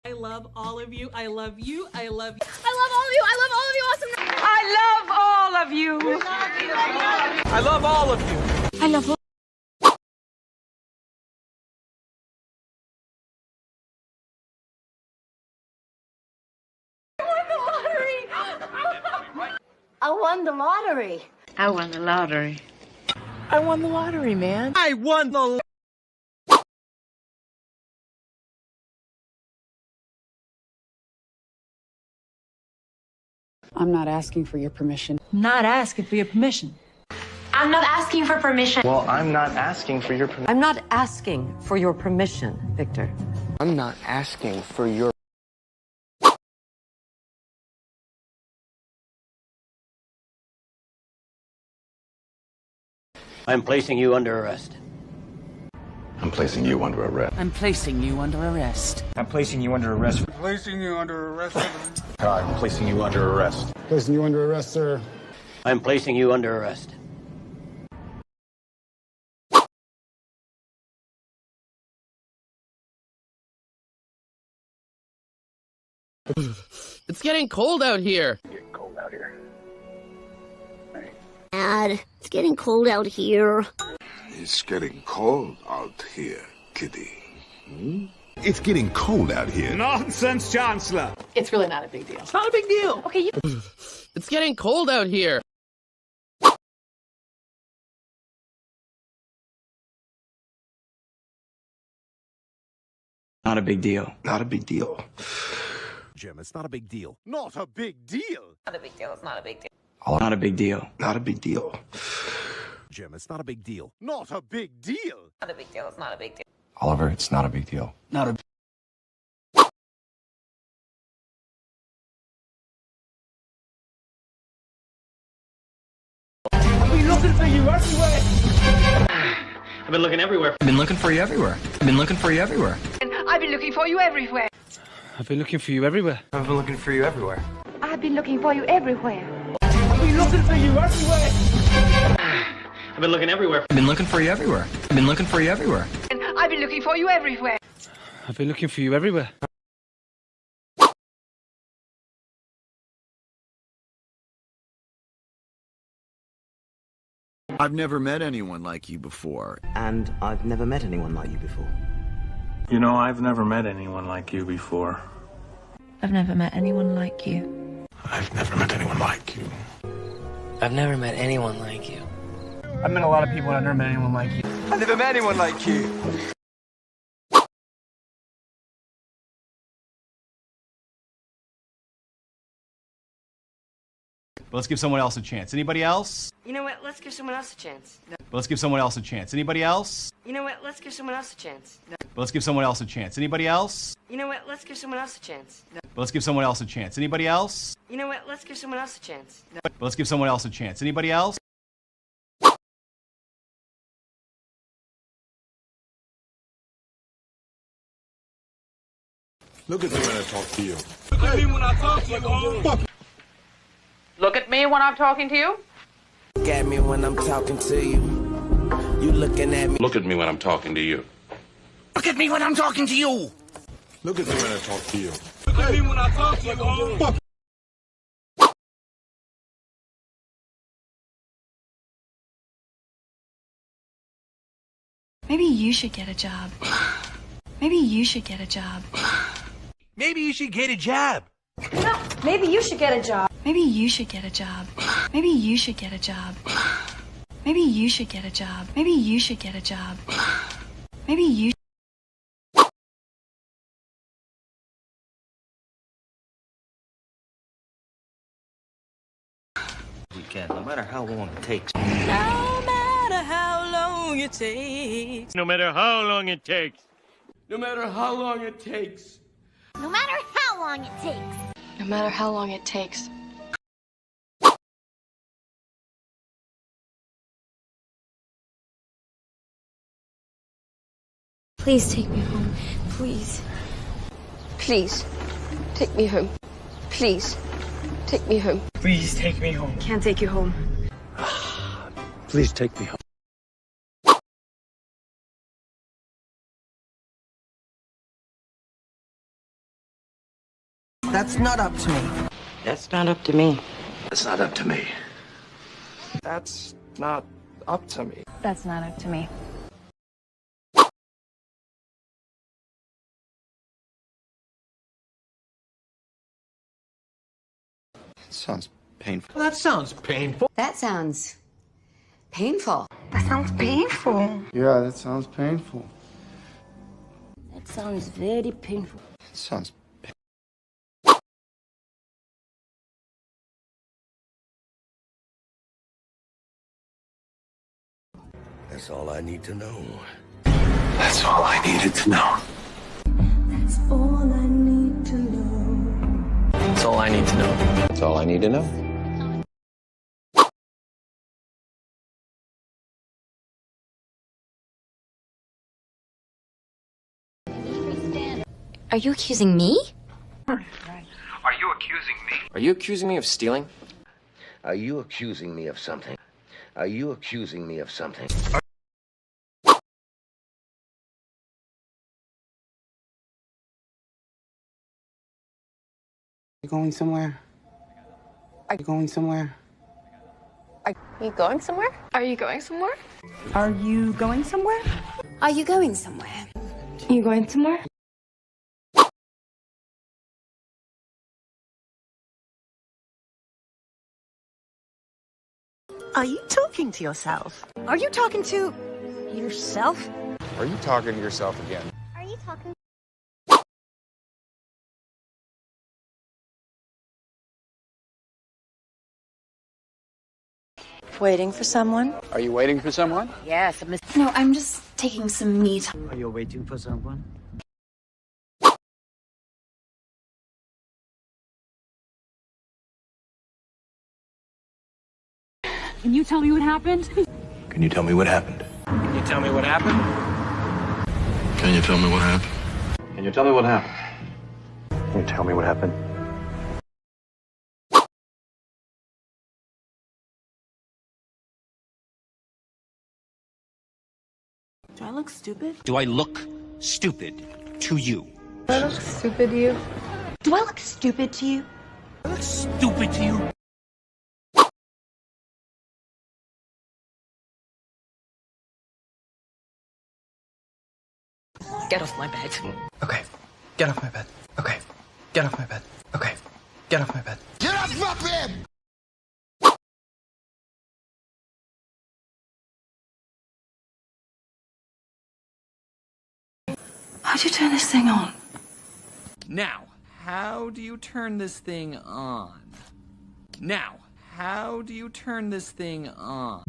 I love all of you. I love you. I love you. I love all of you. I love all of you. Awesome. I love all of you. I love all of you. I love all. I won the lottery. I won the lottery. I won the lottery, man. I won the I'm not asking for your permission. Not asking for your permission. I'm not asking for permission. Well, I'm not asking for your permission. I'm not asking for your permission, Victor. I'm not asking for your... I'm placing you under arrest. I'm placing you under arrest. I'm placing you under arrest. I'm placing you under arrest. Placing you under arrest. I'm placing you under arrest. Placing you under arrest, sir. I'm placing you under arrest. It's getting cold out here. It's getting cold out here. Dad, it's getting cold out here. It's getting cold out here, kitty. It's getting cold out here. Nonsense, Chancellor. It's really not a big deal. It's not a big deal. Okay, you. It's getting cold out here. Not a big deal. Not a big deal. Jim, it's not a big deal. Not a big deal. Not a big deal. It's not a big deal. Not a big deal. Not a big deal. Jim, it's not a big deal. Not a big deal. Not a big deal. It's not a big deal. Oliver, it's not a big deal. Not a... I've been looking for you everywhere. I've been looking everywhere. I've been looking for you everywhere. I've been looking for you everywhere. I've been looking for you everywhere. I've been looking for you everywhere. I've been looking for you everywhere. I've been looking for you everywhere. I've been looking for you everywhere. I've been looking everywhere. I've been looking for you everywhere. I've been looking for you everywhere. I've been looking for you everywhere. I've been looking for you everywhere. I've never met anyone like you before. And I've never met anyone like you before. You know, I've never met anyone like you before. I've never met anyone like you. I've never met anyone like you. I've never met anyone like you. I've met a lot of people, and I've never met anyone like you. I've never met anyone like you. But let's give someone else a chance. Anybody else? You know what? Let's give someone else a chance. But let's give someone else a chance. Anybody else? You know what? Let's give someone else a chance. But let's give someone else a chance. Anybody else? You know what? Let's give someone else a chance. But let's give someone else a chance. Anybody else? You know what? Let's give someone else a chance. But let's give someone else a chance. Anybody else? Look at me when I talk to you. Look at me when I talk to you. Look at me when I'm talking to you. Look at me when I'm talking to you. You looking at me. Look at me when I'm talking to you. Look at me when I'm talking to you. Look at me when I talk to you. Look at me when I talk to you. Maybe you should get a job. Maybe you should get a job. Maybe you should get a job. No, maybe you should get a job. Maybe you should get a job. Maybe you should get a job. Maybe you should get a job. Maybe you should get a job. Maybe you. We can, no matter how long it takes. No matter how long it takes. No matter how long it takes. No matter how long it takes. No matter how long it takes. No matter how long it takes. Please take me home. Please. Please. Take me home. Please. Take me home. Please take me home. Can't take you home. Please take me home. That's not up to me. That's not up to me. It's not up to me. That's not up to me. That's not up to me. Sounds painful. That sounds painful. That sounds painful. That sounds painful. Yeah, that sounds painful. That sounds very painful. Sounds That's all I need to know. That's all I needed to know. That's all I need to know. That's all I need to know. That's all I need to know. Are you accusing me? Are you accusing me? Are you accusing me of stealing? Are you accusing me of something? Are you accusing me of something? You going somewhere? Are you going somewhere? Are you going somewhere? Are you going somewhere? Are you going somewhere? Are you going somewhere? You going somewhere? Are you talking to yourself? Are you talking to yourself? Are you talking to yourself again? Are you talking? Waiting for someone? Are you waiting for someone? Yes, No, I'm just taking some me time. Are you waiting for someone? Can you tell me what happened? Can you tell me what happened? Can you tell me what happened? Can you tell me what happened? Can you tell me what happened? Can you tell me what happened? Do I look stupid? Do I look stupid to you? Do I look stupid to you? Do I look stupid to you? I look stupid to you? Get off my bed. Okay, get off my bed. Okay, get off my bed. Okay, get off my bed. Get off my bed! How'd you turn this thing on? Now, how do you turn this thing on? Now, how do you turn this thing on?